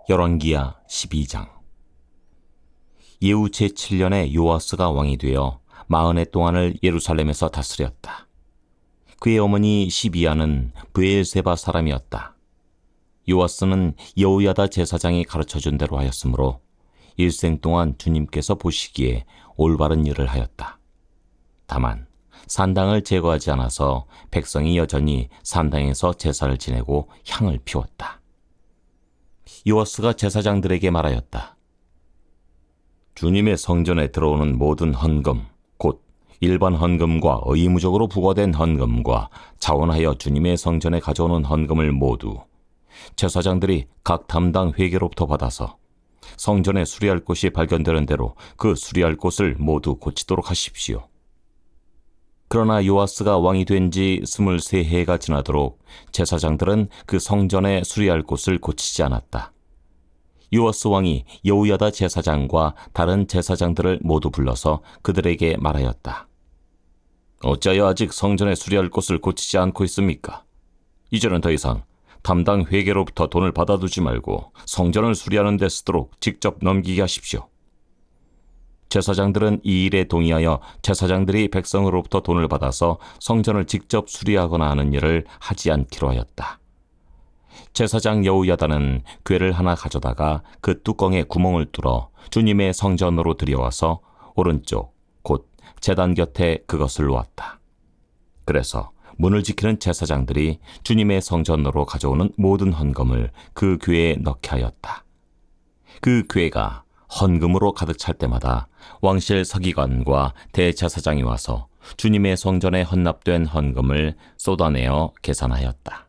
열왕기야 12장. 예후 제7년에 요아스가 왕이 되어 40해 동안을 예루살렘에서 다스렸다. 그의 어머니 시비야는 브엘세바 사람이었다. 요아스는 여호야다 제사장이 가르쳐준 대로 하였으므로 일생 동안 주님께서 보시기에 올바른 일을 하였다. 다만 산당을 제거하지 않아서 백성이 여전히 산당에서 제사를 지내고 향을 피웠다. 요아스가 제사장들에게 말하였다. 주님의 성전에 들어오는 모든 헌금, 곧 일반 헌금과 의무적으로 부과된 헌금과 자원하여 주님의 성전에 가져오는 헌금을 모두 제사장들이 각 담당 회계로부터 받아서 성전에 수리할 곳이 발견되는 대로 그 수리할 곳을 모두 고치도록 하십시오. 그러나 요아스가 왕이 된 지 23해가 지나도록 제사장들은 그 성전에 수리할 곳을 고치지 않았다. 요아스 왕이 여호야다 제사장과 다른 제사장들을 모두 불러서 그들에게 말하였다. 어찌하여 아직 성전에 수리할 곳을 고치지 않고 있습니까? 이제는 더 이상 담당 회계로부터 돈을 받아두지 말고 성전을 수리하는 데 쓰도록 직접 넘기게 하십시오. 제사장들은 이 일에 동의하여 제사장들이 백성으로부터 돈을 받아서 성전을 직접 수리하거나 하는 일을 하지 않기로 하였다. 제사장 여호야다는 궤를 하나 가져다가 그 뚜껑에 구멍을 뚫어 주님의 성전으로 들여와서 오른쪽 곧 제단 곁에 그것을 놓았다. 그래서 문을 지키는 제사장들이 주님의 성전으로 가져오는 모든 헌금을 그 궤에 넣게 하였다. 그 궤가 헌금으로 가득 찰 때마다 왕실 서기관과 대제사장이 와서 주님의 성전에 헌납된 헌금을 쏟아내어 계산하였다.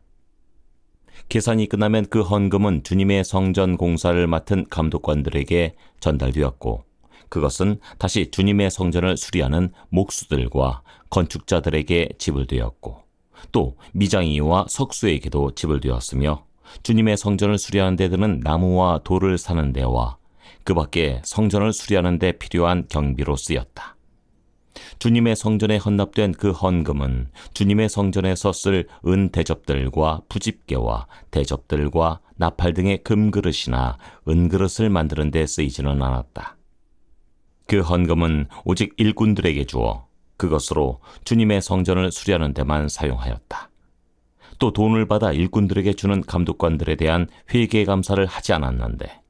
계산이 끝나면 그 헌금은 주님의 성전 공사를 맡은 감독관들에게 전달되었고, 그것은 다시 주님의 성전을 수리하는 목수들과 건축자들에게 지불되었고, 또 미장이와 석수에게도 지불되었으며, 주님의 성전을 수리하는 데 드는 나무와 돌을 사는 데와 그 밖에 성전을 수리하는 데 필요한 경비로 쓰였다. 주님의 성전에 헌납된 그 헌금은 주님의 성전에서 쓸 은 대접들과 부집게와 대접들과 나팔 등의 금그릇이나 은그릇을 만드는 데 쓰이지는 않았다. 그 헌금은 오직 일꾼들에게 주어 그것으로 주님의 성전을 수리하는 데만 사용하였다. 또 돈을 받아 일꾼들에게 주는 감독관들에 대한 회계 감사를 하지 않았는데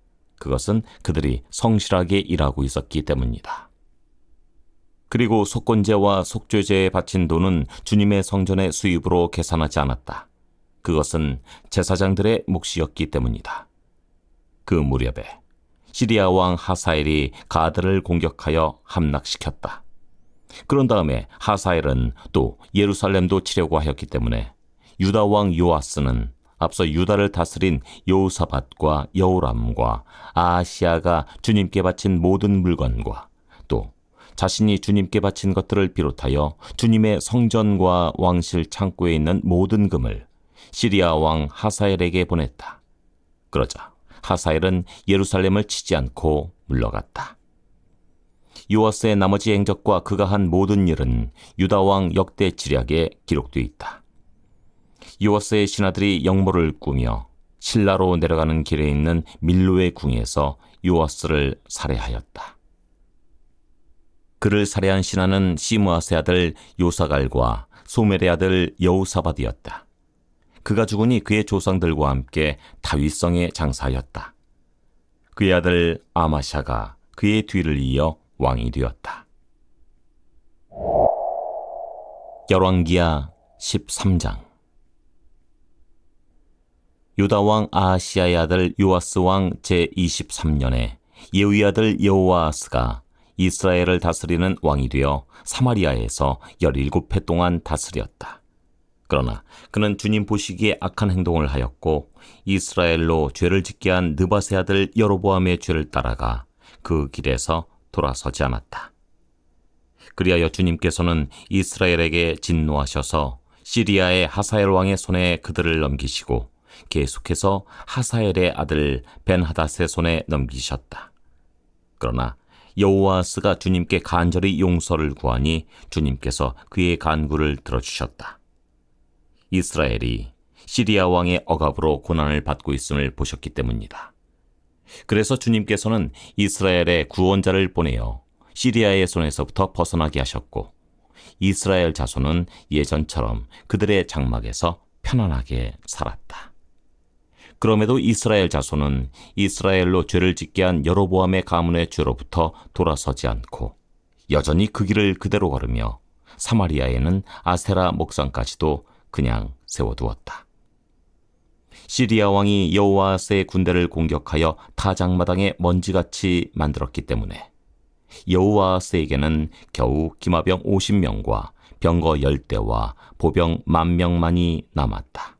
그것은 그들이 성실하게 일하고 있었기 때문이다. 그리고 속건제와 속죄제에 바친 돈은 주님의 성전의 수입으로 계산하지 않았다. 그것은 제사장들의 몫이었기 때문이다. 그 무렵에 시리아 왕 하사엘이 가드를 공격하여 함락시켰다. 그런 다음에 하사엘은 또 예루살렘도 치려고 하였기 때문에 유다 왕 요아스는 앞서 유다를 다스린 여호사밧과 여호람과 아하시야가 주님께 바친 모든 물건과 또 자신이 주님께 바친 것들을 비롯하여 주님의 성전과 왕실 창고에 있는 모든 금을 시리아 왕 하사엘에게 보냈다. 그러자 하사엘은 예루살렘을 치지 않고 물러갔다. 요아스의 나머지 행적과 그가 한 모든 일은 유다 왕 역대 지략에 기록되어 있다. 요아스의 신하들이 영모를 꾸며 실라로 내려가는 길에 있는 밀로의 궁에서 요아스를 살해하였다. 그를 살해한 신하는 시므아스의 아들 요사갈과 소멜의 아들 여호사밧이었다. 그가 죽으니 그의 조상들과 함께 다윗성에 장사하였다. 그의 아들 아마샤가 그의 뒤를 이어 왕이 되었다. 열왕기야 13장. 유다 왕 아하시야의 아들 요아스 왕 제23년에 예후의 아들 여호아스가 이스라엘을 다스리는 왕이 되어 사마리아에서 17해 동안 다스렸다. 그러나 그는 주님 보시기에 악한 행동을 하였고 이스라엘로 죄를 짓게 한 느밧의 아들 여로보암의 죄를 따라가 그 길에서 돌아서지 않았다. 그리하여 주님께서는 이스라엘에게 진노하셔서 시리아의 하사엘 왕의 손에 그들을 넘기시고 계속해서 하사엘의 아들 벤하닷의 손에 넘기셨다. 그러나 여호아스가 주님께 간절히 용서를 구하니 주님께서 그의 간구를 들어주셨다. 이스라엘이 시리아 왕의 억압으로 고난을 받고 있음을 보셨기 때문이다. 그래서 주님께서는 이스라엘의 구원자를 보내어 시리아의 손에서부터 벗어나게 하셨고, 이스라엘 자손은 예전처럼 그들의 장막에서 편안하게 살았다. 그럼에도 이스라엘 자손은 이스라엘로 죄를 짓게 한 여로보암의 가문의 죄로부터 돌아서지 않고 여전히 그 길을 그대로 걸으며 사마리아에는 아세라 목상까지도 그냥 세워두었다. 시리아 왕이 여호아스의 군대를 공격하여 타작마당에 먼지같이 만들었기 때문에 여호아스에게는 겨우 기마병 50명과 병거 10대와 보병 10,000명만이 남았다.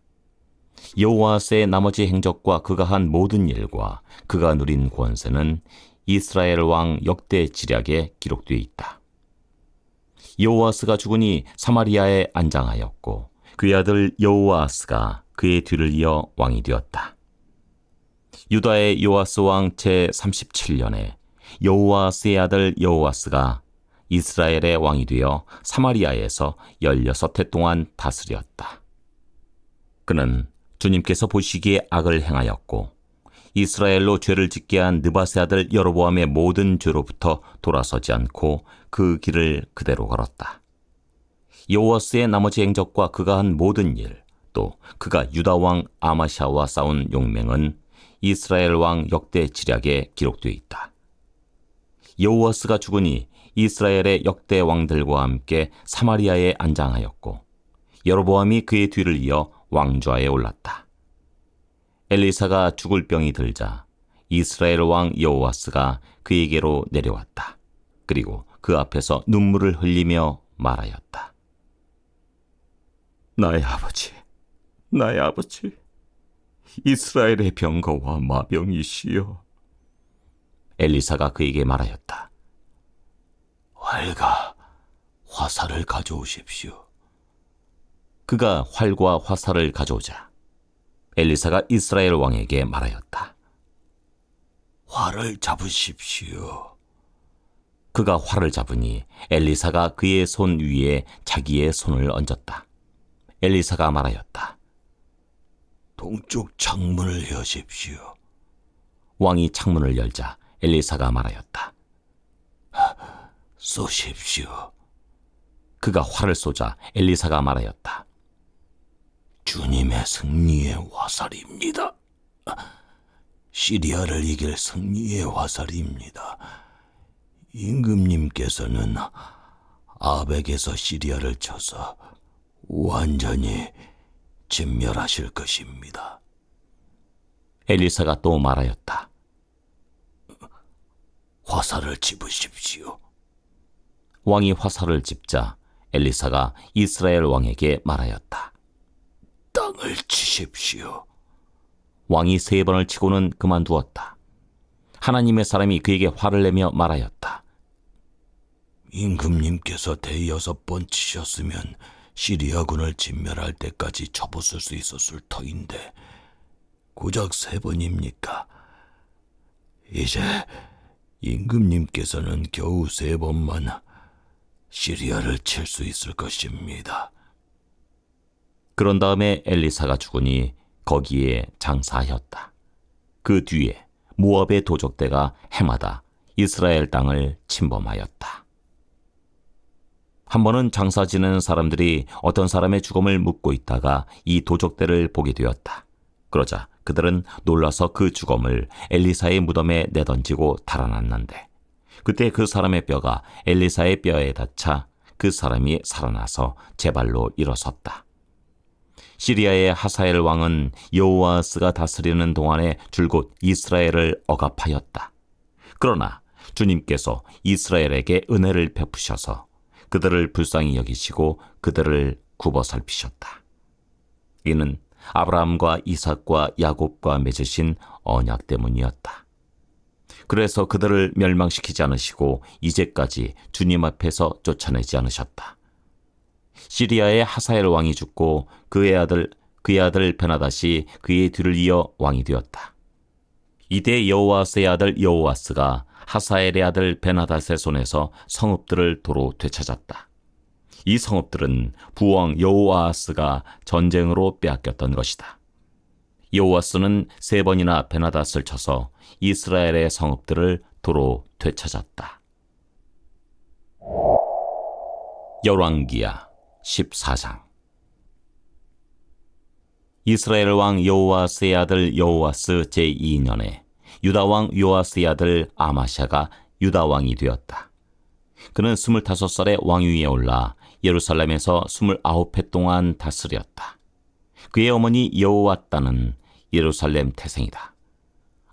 여호아스의 나머지 행적과 그가 한 모든 일과 그가 누린 권세는 이스라엘 왕 역대 지략에 기록되어 있다. 여호아스가 죽으니 사마리아에 안장하였고 그의 아들 여호아스가 그의 뒤를 이어 왕이 되었다. 유다의 요아스 왕 제37년에 여호아스의 아들 여호아스가 이스라엘의 왕이 되어 사마리아에서 16해 동안 다스렸다. 그는 주님께서 보시기에 악을 행하였고 이스라엘로 죄를 짓게 한 느밧의 아들 여로보암의 모든 죄로부터 돌아서지 않고 그 길을 그대로 걸었다. 여호아스의 나머지 행적과 그가 한 모든 일, 또 그가 유다 왕 아마샤와 싸운 용맹은 이스라엘 왕 역대 지략에 기록되어 있다. 여호아스가 죽으니 이스라엘의 역대 왕들과 함께 사마리아에 안장하였고 여로보암이 그의 뒤를 이어 왕좌에 올랐다. 엘리사가 죽을 병이 들자 이스라엘 왕 여호아스가 그에게로 내려왔다. 그리고 그 앞에서 눈물을 흘리며 말하였다. 나의 아버지, 나의 아버지, 이스라엘의 병거와 마병이시여. 엘리사가 그에게 말하였다. 활과 화살을 가져오십시오. 그가 활과 화살을 가져오자 엘리사가 이스라엘 왕에게 말하였다. 활을 잡으십시오. 그가 활을 잡으니 엘리사가 그의 손 위에 자기의 손을 얹었다. 엘리사가 말하였다. 동쪽 창문을 여십시오. 왕이 창문을 열자 엘리사가 말하였다. 쏘십시오. 그가 활을 쏘자 엘리사가 말하였다. 주님의 승리의 화살입니다. 시리아를 이길 승리의 화살입니다. 임금님께서는 아벡에서 시리아를 쳐서 완전히 진멸하실 것입니다. 엘리사가 또 말하였다. 화살을 집으십시오. 왕이 화살을 집자 엘리사가 이스라엘 왕에게 말하였다. 땅을 치십시오. 왕이 3번을 치고는 그만두었다. 하나님의 사람이 그에게 화를 내며 말하였다. 임금님께서 6번 치셨으면 시리아군을 진멸할 때까지 접었을 수 있었을 터인데 고작 3번입니까? 이제 임금님께서는 겨우 3번만 시리아를 칠 수 있을 것입니다. 그런 다음에 엘리사가 죽으니 거기에 장사하였다. 그 뒤에 모압의 도적대가 해마다 이스라엘 땅을 침범하였다. 한 번은 장사 지내는 사람들이 어떤 사람의 죽음을 묻고 있다가 이 도적대를 보게 되었다. 그러자 그들은 놀라서 그 죽음을 엘리사의 무덤에 내던지고 달아났는데 그때 그 사람의 뼈가 엘리사의 뼈에 닿자 그 사람이 살아나서 제 발로 일어섰다. 시리아의 하사엘 왕은 여호아스가 다스리는 동안에 줄곧 이스라엘을 억압하였다. 그러나 주님께서 이스라엘에게 은혜를 베푸셔서 그들을 불쌍히 여기시고 그들을 굽어 살피셨다. 이는 아브라함과 이삭과 야곱과 맺으신 언약 때문이었다. 그래서 그들을 멸망시키지 않으시고 이제까지 주님 앞에서 쫓아내지 않으셨다. 시리아의 하사엘 왕이 죽고 그의 아들 베나닷이 그의 뒤를 이어 왕이 되었다. 이때 여호아스의 아들 여호아스가 하사엘의 아들 베나닷의 손에서 성읍들을 도로 되찾았다. 이 성읍들은 부왕 여호아스가 전쟁으로 빼앗겼던 것이다. 여호와스는 3번이나 베나닷을 쳐서 이스라엘의 성읍들을 도로 되찾았다. 열왕기야 14장. 이스라엘 왕 여호아스의 아들 여호아스 제2년에 유다 왕 요아스의 아들 아마샤가 유다 왕이 되었다. 그는 25살에 왕위에 올라 예루살렘에서 29해 동안 다스렸다. 그의 어머니 여호와따는 예루살렘 태생이다.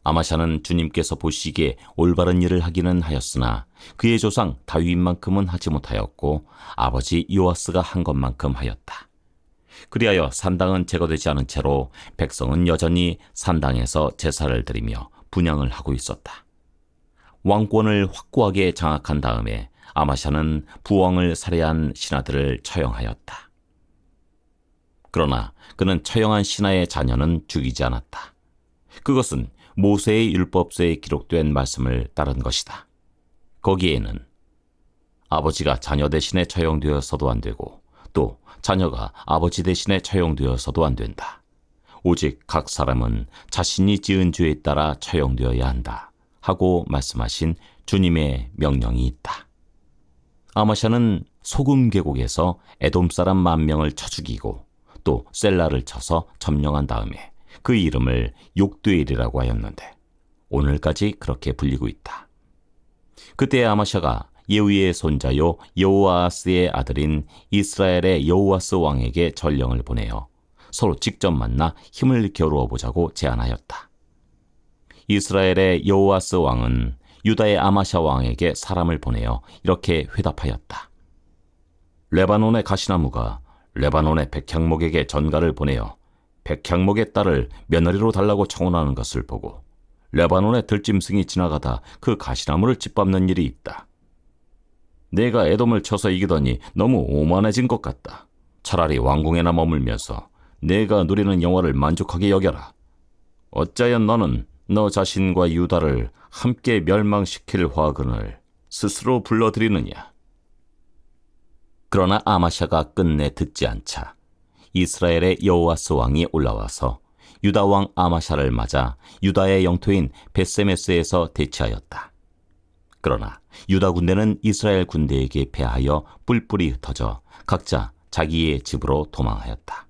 아마샤는 주님께서 보시기에 올바른 일을 하기는 하였으나 그의 조상 다윗만큼은 하지 못하였고 아버지 요아스가 한 것만큼 하였다. 그리하여 산당은 제거되지 않은 채로 백성은 여전히 산당에서 제사를 드리며 분향을 하고 있었다. 왕권을 확고하게 장악한 다음에 아마샤는 부왕을 살해한 신하들을 처형하였다. 그러나 그는 처형한 신하의 자녀는 죽이지 않았다. 그것은 모세의 율법서에 기록된 말씀을 따른 것이다. 거기에는 아버지가 자녀 대신에 처형되어서도 안 되고 또 자녀가 아버지 대신에 처형되어서도 안 된다. 오직 각 사람은 자신이 지은 죄에 따라 처형되어야 한다 하고 말씀하신 주님의 명령이 있다. 아마샤는 소금 계곡에서 에돔 사람 10,000명을 쳐 죽이고 또 셀라를 쳐서 점령한 다음에 그 이름을 욕두엘이라고 하였는데 오늘까지 그렇게 불리고 있다. 그때 아마샤가 예후의 손자요 여호아스의 아들인 이스라엘의 여호아스 왕에게 전령을 보내어 서로 직접 만나 힘을 겨루어 보자고 제안하였다. 이스라엘의 여호아스 왕은 유다의 아마샤 왕에게 사람을 보내어 이렇게 회답하였다. 레바논의 가시나무가 레바논의 백향목에게 전가를 보내어 백향목의 딸을 며느리로 달라고 청혼하는 것을 보고 레바논의 들짐승이 지나가다 그 가시나무를 짓밟는 일이 있다. 내가 에돔을 쳐서 이기더니 너무 오만해진 것 같다. 차라리 왕궁에나 머물면서 내가 누리는 영화를 만족하게 여겨라. 어찌하여 너는 너 자신과 유다를 함께 멸망시킬 화근을 스스로 불러들이느냐. 그러나 아마샤가 끝내 듣지 않자 이스라엘의 여호아스 왕이 올라와서 유다 왕 아마샤를 맞아 유다의 영토인 벳세메스에서 대치하였다. 그러나 유다 군대는 이스라엘 군대에게 패하여 뿔뿔이 흩어져 각자 자기의 집으로 도망하였다.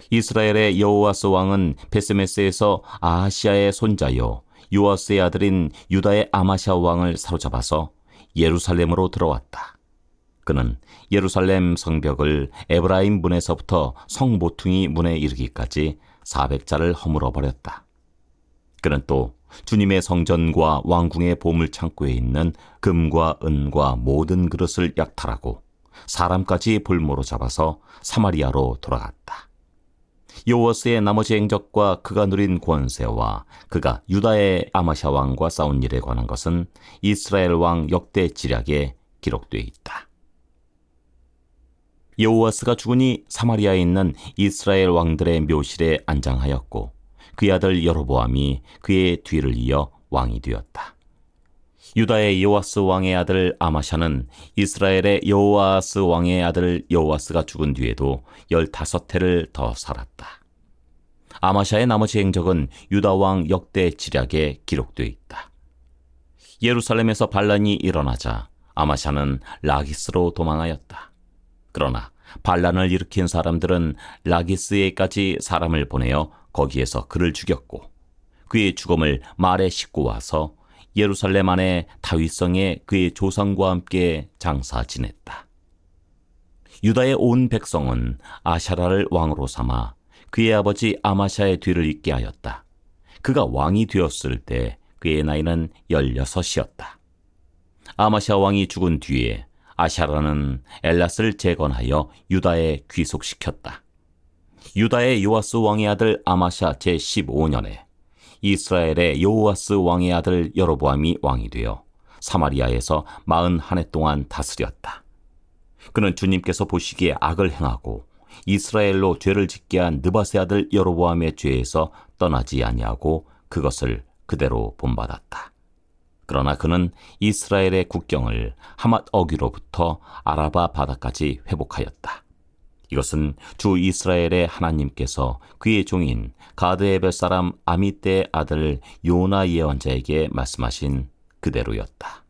이스라엘의 여호아스 왕은 벳세메스에서 아하시아의 손자요 요아스의 아들인 유다의 아마샤 왕을 사로잡아서 예루살렘으로 들어왔다. 그는 예루살렘 성벽을 에브라임 문에서부터 성 모퉁이 문에 이르기까지 400자를 허물어 버렸다. 그는 또 주님의 성전과 왕궁의 보물창고에 있는 금과 은과 모든 그릇을 약탈하고 사람까지 볼모로 잡아서 사마리아로 돌아갔다. 요아스의 나머지 행적과 그가 누린 권세와 그가 유다의 아마샤 왕과 싸운 일에 관한 것은 이스라엘 왕 역대 지략에 기록되어 있다. 여호아스가 죽으니 사마리아에 있는 이스라엘 왕들의 묘실에 안장하였고 그의 아들 여로보암이 그의 뒤를 이어 왕이 되었다. 유다의 요아스 왕의 아들 아마샤는 이스라엘의 여호아스 왕의 아들 여호아스가 죽은 뒤에도 15해를 더 살았다. 아마샤의 나머지 행적은 유다 왕 역대 지략에 기록되어 있다. 예루살렘에서 반란이 일어나자 아마샤는 라기스로 도망하였다. 그러나 반란을 일으킨 사람들은 라기스에까지 사람을 보내어 거기에서 그를 죽였고 그의 죽음을 말에 싣고 와서 예루살렘 안에 다윗성에 그의 조상과 함께 장사 지냈다. 유다의 온 백성은 아샤라를 왕으로 삼아 그의 아버지 아마샤의 뒤를 잇게 하였다. 그가 왕이 되었을 때 그의 나이는 16이었다. 아마샤 왕이 죽은 뒤에 아샤라는 엘랏을 재건하여 유다에 귀속시켰다. 유다의 요아스 왕의 아들 아마샤 제15년에 이스라엘의 여호아스 왕의 아들 여로보암이 왕이 되어 사마리아에서 41해 동안 다스렸다. 그는 주님께서 보시기에 악을 행하고 이스라엘로 죄를 짓게 한 느밧의 아들 여로보암의 죄에서 떠나지 아니하고 그것을 그대로 본받았다. 그러나 그는 이스라엘의 국경을 하맛 어귀로부터 아라바 바다까지 회복하였다. 이것은 주 이스라엘의 하나님께서 그의 종인 가드에벨 사람 아미떼의 아들 요나 예언자에게 말씀하신 그대로였다.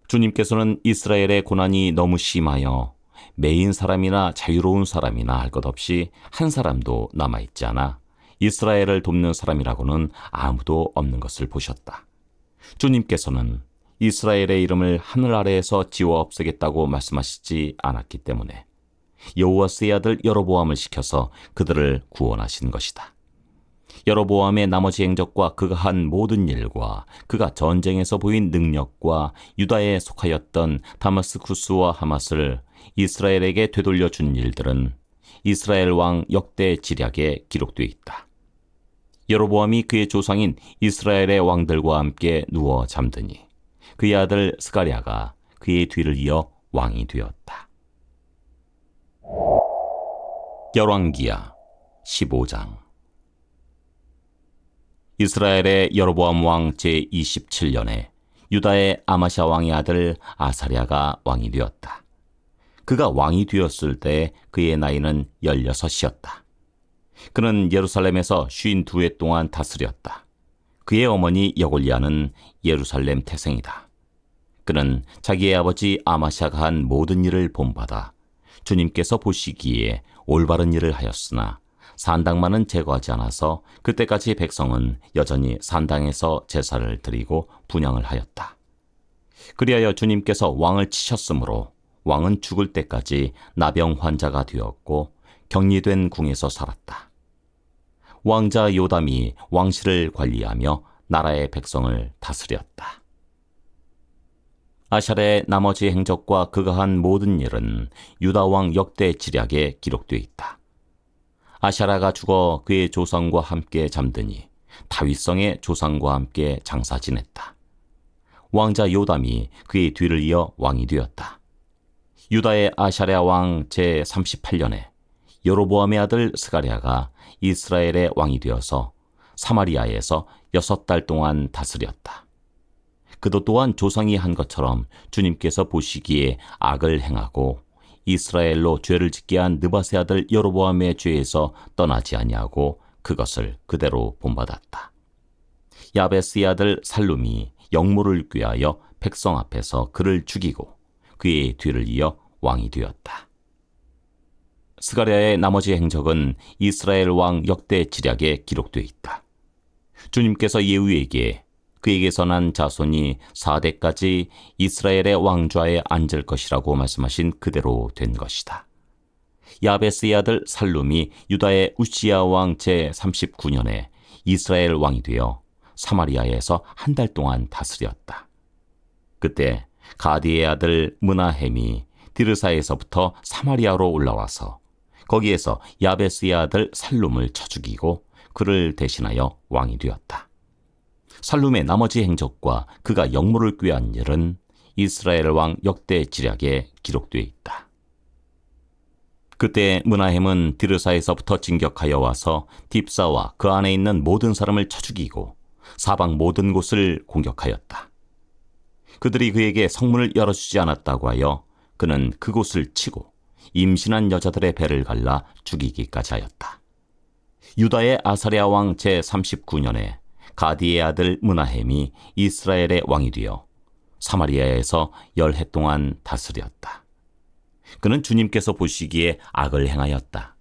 주님께서는 이스라엘의 고난이 너무 심하여 매인 사람이나 자유로운 사람이나 할 것 없이 한 사람도 남아있지 않아 이스라엘을 돕는 사람이라고는 아무도 없는 것을 보셨다. 주님께서는 이스라엘의 이름을 하늘 아래에서 지워 없애겠다고 말씀하시지 않았기 때문에 여호와스의 아들 여로보암을 시켜서 그들을 구원하신 것이다. 여로보암의 나머지 행적과 그가 한 모든 일과 그가 전쟁에서 보인 능력과 유다에 속하였던 다마스쿠스와 하맛을 이스라엘에게 되돌려 준 일들은 이스라엘 왕 역대 지략에 기록되어 있다. 여로보암이 그의 조상인 이스라엘의 왕들과 함께 누워 잠드니 그의 아들 스가랴가 그의 뒤를 이어 왕이 되었다. 열왕기야 15장. 이스라엘의 여로보암 왕 제27년에 유다의 아마샤 왕의 아들 아사랴가 왕이 되었다. 그가 왕이 되었을 때 그의 나이는 16이었다. 그는 예루살렘에서 52해 동안 다스렸다. 그의 어머니 여골리아는 예루살렘 태생이다. 그는 자기의 아버지 아마샤가 한 모든 일을 본받아 주님께서 보시기에 올바른 일을 하였으나 산당만은 제거하지 않아서 그때까지 백성은 여전히 산당에서 제사를 드리고 분향을 하였다. 그리하여 주님께서 왕을 치셨으므로 왕은 죽을 때까지 나병 환자가 되었고 격리된 궁에서 살았다. 왕자 요담이 왕실을 관리하며 나라의 백성을 다스렸다. 아샬의 나머지 행적과 그가 한 모든 일은 유다 왕 역대 지략에 기록되어 있다. 아샤라가 죽어 그의 조상과 함께 잠드니 다윗성의 조상과 함께 장사 지냈다. 왕자 요담이 그의 뒤를 이어 왕이 되었다. 유다의 아샤랴 왕 제38년에 여로보암의 아들 스가랴가 이스라엘의 왕이 되어서 사마리아에서 6달 동안 다스렸다. 그도 또한 조상이 한 것처럼 주님께서 보시기에 악을 행하고 이스라엘로 죄를 짓게 한 느밧의 아들 여로보암의 죄에서 떠나지 아니하고 그것을 그대로 본받았다. 야베스의 아들 살룸이 역모를 꾀하여 백성 앞에서 그를 죽이고 그의 뒤를 이어 왕이 되었다. 스가랴의 나머지 행적은 이스라엘 왕 역대 지략에 기록되어 있다. 주님께서 예후에게 그에게서 난 자손이 4대까지 이스라엘의 왕좌에 앉을 것이라고 말씀하신 그대로 된 것이다. 야베스의 아들 살룸이 유다의 우시야 왕 제39년에 이스라엘 왕이 되어 사마리아에서 1달 동안 다스렸다. 그때 가디의 아들 므나헴이 디르사에서부터 사마리아로 올라와서 거기에서 야베스의 아들 살룸을 쳐 죽이고 그를 대신하여 왕이 되었다. 살룸의 나머지 행적과 그가 역모를 꾀한 일은 이스라엘 왕 역대 지략에 기록되어 있다. 그때 므나헴은 디르사에서부터 진격하여 와서 딥사와 그 안에 있는 모든 사람을 쳐 죽이고 사방 모든 곳을 공격하였다. 그들이 그에게 성문을 열어주지 않았다고 하여 그는 그곳을 치고 임신한 여자들의 배를 갈라 죽이기까지 하였다. 유다의 아사랴 왕 제39년에 가디의 아들 므나헴이 이스라엘의 왕이 되어 사마리아에서 10해 동안 다스렸다. 그는 주님께서 보시기에 악을 행하였다.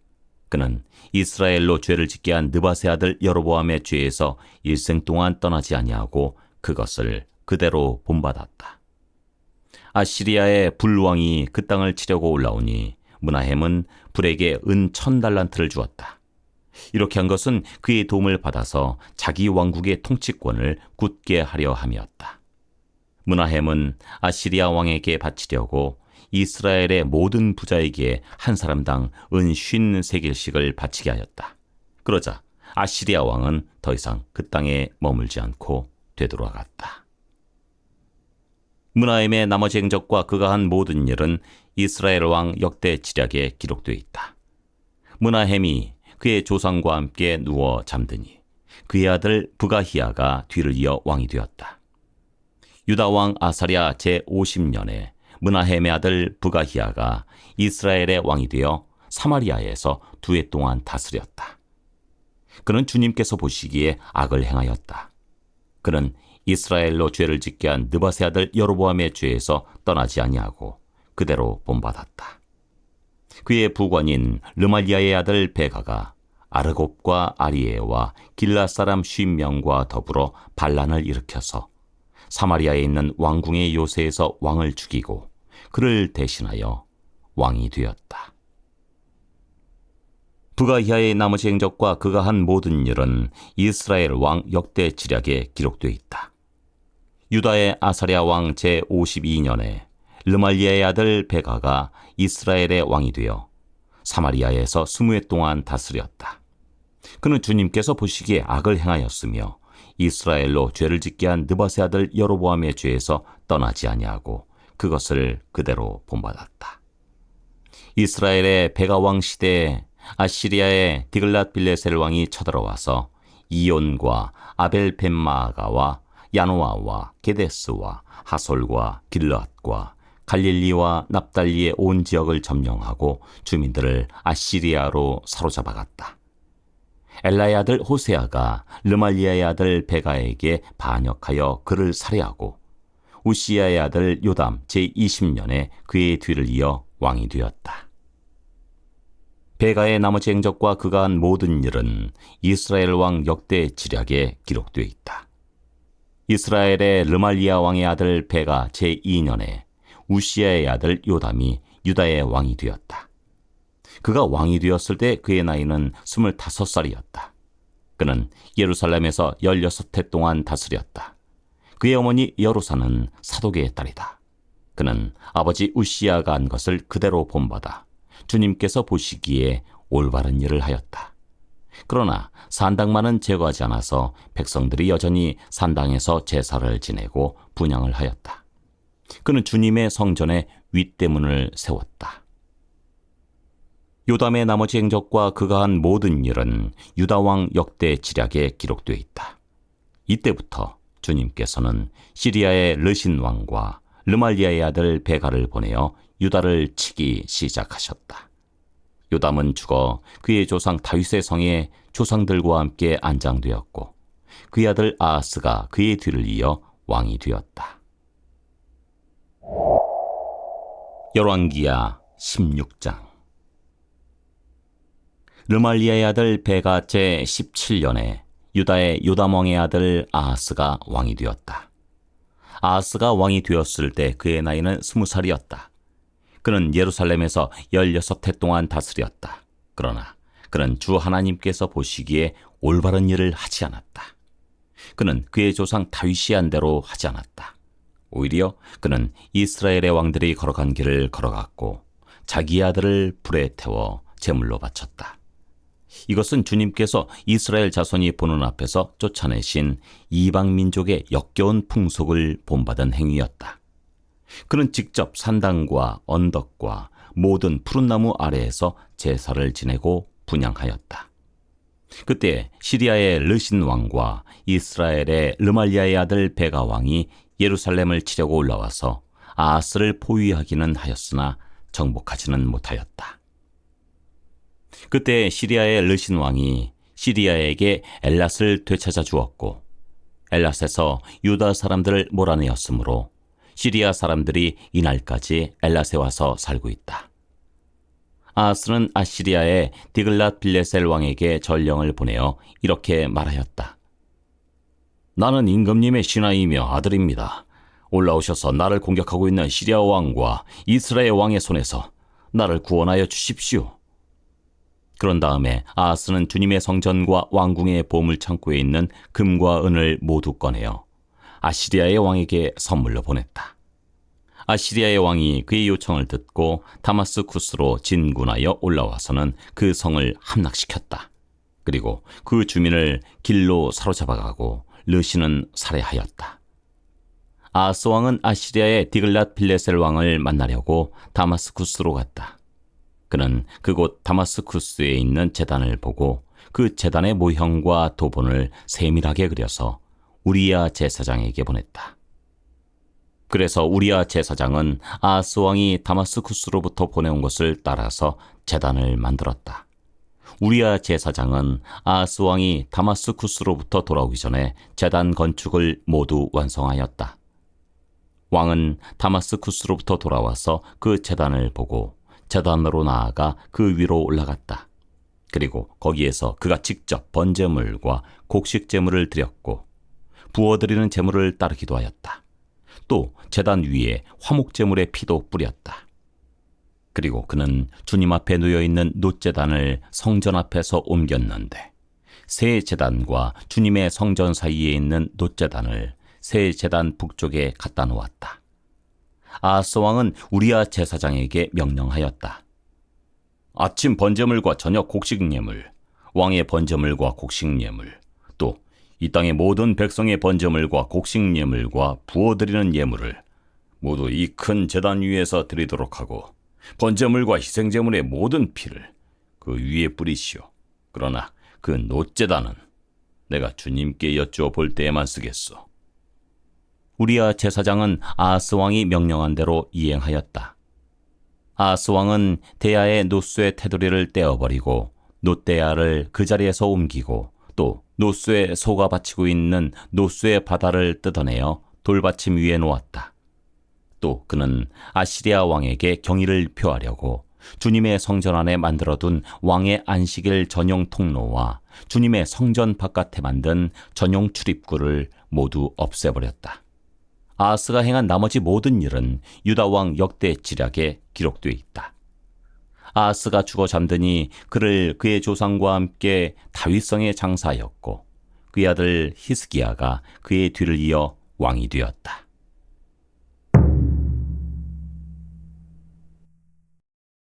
그는 이스라엘로 죄를 짓게 한 느밧의 아들 여로보암의 죄에서 일생 동안 떠나지 아니하고 그것을 그대로 본받았다. 아시리아의 불왕이 그 땅을 치려고 올라오니 므나헴은 불에게 은 1000달란트를 주었다. 이렇게 한 것은 그의 도움을 받아서 자기 왕국의 통치권을 굳게 하려 함이었다. 므나헴은 아시리아 왕에게 바치려고 이스라엘의 모든 부자에게 한 사람당 은 53개씩을 바치게 하였다. 그러자 아시리아 왕은 더 이상 그 땅에 머물지 않고 되돌아갔다. 므나헴의 나머지 행적과 그가 한 모든 일은 이스라엘 왕 역대 지략에 기록되어 있다. 므나헴이 그의 조상과 함께 누워 잠드니 그의 아들 브가히야가 뒤를 이어 왕이 되었다. 유다 왕 아사랴 제50년에 므나헴의 아들 부가히야가 이스라엘의 왕이 되어 사마리아에서 2해 동안 다스렸다. 그는 주님께서 보시기에 악을 행하였다. 그는 이스라엘로 죄를 짓게 한 느밧의 아들 여로보암의 죄에서 떠나지 아니하고 그대로 본받았다. 그의 부관인 르말리아의 아들 베가가 아르곱과 아리에와 길앗 사람 50명과 더불어 반란을 일으켜서 사마리아에 있는 왕궁의 요새에서 왕을 죽이고 그를 대신하여 왕이 되었다. 부가히야의 나머지 행적과 그가 한 모든 일은 이스라엘 왕 역대 지략에 기록되어 있다. 유다의 아사랴 왕 제52년에 르말리아의 아들 베가가 이스라엘의 왕이 되어 사마리아에서 20해 동안 다스렸다. 그는 주님께서 보시기에 악을 행하였으며 이스라엘로 죄를 짓게 한 느밧의 아들 여로보암의 죄에서 떠나지 아니하고 그것을 그대로 본받았다. 이스라엘의 베가 왕 시대에 아시리아의 디글랏 빌레셀 왕이 쳐들어와서 이온과 아벨벤마아가와 야노아와 게데스와 하솔과 길앗과 갈릴리와 납달리의 온 지역을 점령하고 주민들을 아시리아로 사로잡아갔다. 엘라의 아들 호세아가 르말리아의 아들 베가에게 반역하여 그를 살해하고 우시야의 아들 요담 제20년에 그의 뒤를 이어 왕이 되었다. 베가의 나머지 행적과 그가 한 모든 일은 이스라엘 왕 역대 지략에 기록되어 있다. 이스라엘의 르말리아 왕의 아들 베가 제2년에 우시야의 아들 요담이 유다의 왕이 되었다. 그가 왕이 되었을 때 그의 나이는 25살이었다. 그는 예루살렘에서 16해 동안 다스렸다. 그의 어머니 여루사는 사독의 딸이다. 그는 아버지 우시야가 한 것을 그대로 본받아 주님께서 보시기에 올바른 일을 하였다. 그러나 산당만은 제거하지 않아서 백성들이 여전히 산당에서 제사를 지내고 분향을 하였다. 그는 주님의 성전에 윗대문을 세웠다. 요담의 나머지 행적과 그가 한 모든 일은 유다왕 역대 지략에 기록되어 있다. 이때부터 주님께서는 시리아의 르신 왕과 르말리아의 아들 베가를 보내어 유다를 치기 시작하셨다. 요담은 죽어 그의 조상 다윗의 성에 조상들과 함께 안장되었고 그의 아들 아하스가 그의 뒤를 이어 왕이 되었다. 열왕기야 16장. 르말리아의 아들 베가 제17년에 유다의 요담 왕의 아들 아하스가 왕이 되었다. 아하스가 왕이 되었을 때 그의 나이는 20살이었다. 그는 예루살렘에서 16해 동안 다스렸다. 그러나 그는 주 하나님께서 보시기에 올바른 일을 하지 않았다. 그는 그의 조상 다윗이 한 대로 하지 않았다. 오히려 그는 이스라엘의 왕들이 걸어간 길을 걸어갔고 자기의 아들을 불에 태워 제물로 바쳤다. 이것은 주님께서 이스라엘 자손이 보는 앞에서 쫓아내신 이방 민족의 역겨운 풍속을 본받은 행위였다. 그는 직접 산당과 언덕과 모든 푸른 나무 아래에서 제사를 지내고 분향하였다. 그때 시리아의 르신 왕과 이스라엘의 르말리아의 아들 베가 왕이 예루살렘을 치려고 올라와서 아하스를 포위하기는 하였으나 정복하지는 못하였다. 그때 시리아의 르신 왕이 시리아에게 엘랏을 되찾아 주었고 엘랏에서 유다 사람들을 몰아내었으므로 시리아 사람들이 이날까지 엘랏에 와서 살고 있다. 아하스는 아시리아의 디글랏 빌레셀 왕에게 전령을 보내어 이렇게 말하였다. 나는 임금님의 신하이며 아들입니다. 올라오셔서 나를 공격하고 있는 시리아 왕과 이스라엘 왕의 손에서 나를 구원하여 주십시오. 그런 다음에 아하스는 주님의 성전과 왕궁의 보물창고에 있는 금과 은을 모두 꺼내어 아시리아의 왕에게 선물로 보냈다. 아시리아의 왕이 그의 요청을 듣고 다마스쿠스로 진군하여 올라와서는 그 성을 함락시켰다. 그리고 그 주민을 길로 사로잡아가고 르신은 살해하였다. 아하스 왕은 아시리아의 디글랏 빌레셀 왕을 만나려고 다마스쿠스로 갔다. 그는 그곳 다마스쿠스에 있는 제단을 보고 그 제단의 모형과 도본을 세밀하게 그려서 우리야 제사장에게 보냈다. 그래서 우리야 제사장은 아하스 왕이 다마스쿠스로부터 보내온 것을 따라서 제단을 만들었다. 우리야 제사장은 아하스 왕이 다마스쿠스로부터 돌아오기 전에 제단 건축을 모두 완성하였다. 왕은 다마스쿠스로부터 돌아와서 그 제단을 보고 제단으로 나아가 그 위로 올라갔다. 그리고 거기에서 그가 직접 번제물과 곡식제물을 드렸고 부어드리는 제물을 따르기도 하였다. 또 제단 위에 화목제물의 피도 뿌렸다. 그리고 그는 주님 앞에 놓여있는 놋제단을 성전 앞에서 옮겼는데 새 제단과 주님의 성전 사이에 있는 놋제단을 새 제단 북쪽에 갖다 놓았다. 아하스 왕은 우리야 제사장에게 명령하였다. 아침 번제물과 저녁 곡식 예물, 왕의 번제물과 곡식 예물, 또 이 땅의 모든 백성의 번제물과 곡식 예물과 부어드리는 예물을 모두 이 큰 제단 위에서 드리도록 하고 번제물과 희생제물의 모든 피를 그 위에 뿌리시오. 그러나 그 놋제단은 내가 주님께 여쭈어 볼 때에만 쓰겠소. 우리야 제사장은 아하스 왕이 명령한 대로 이행하였다. 아하스 왕은 대야의 놋쇠 테두리를 떼어버리고 놋대야를 그 자리에서 옮기고 또 놋쇠에 소가 바치고 있는 놋쇠 바다를 뜯어내어 돌받침 위에 놓았다. 또 그는 아시리아 왕에게 경의를 표하려고 주님의 성전 안에 만들어둔 왕의 안식일 전용 통로와 주님의 성전 바깥에 만든 전용 출입구를 모두 없애버렸다. 아하스가 행한 나머지 모든 일은 유다 왕 역대 지략에 기록되어 있다. 아하스가 죽어 잠드니 그를 그의 조상과 함께 다윗성에 장사하였고 그의 아들 히스기야가 그의 뒤를 이어 왕이 되었다.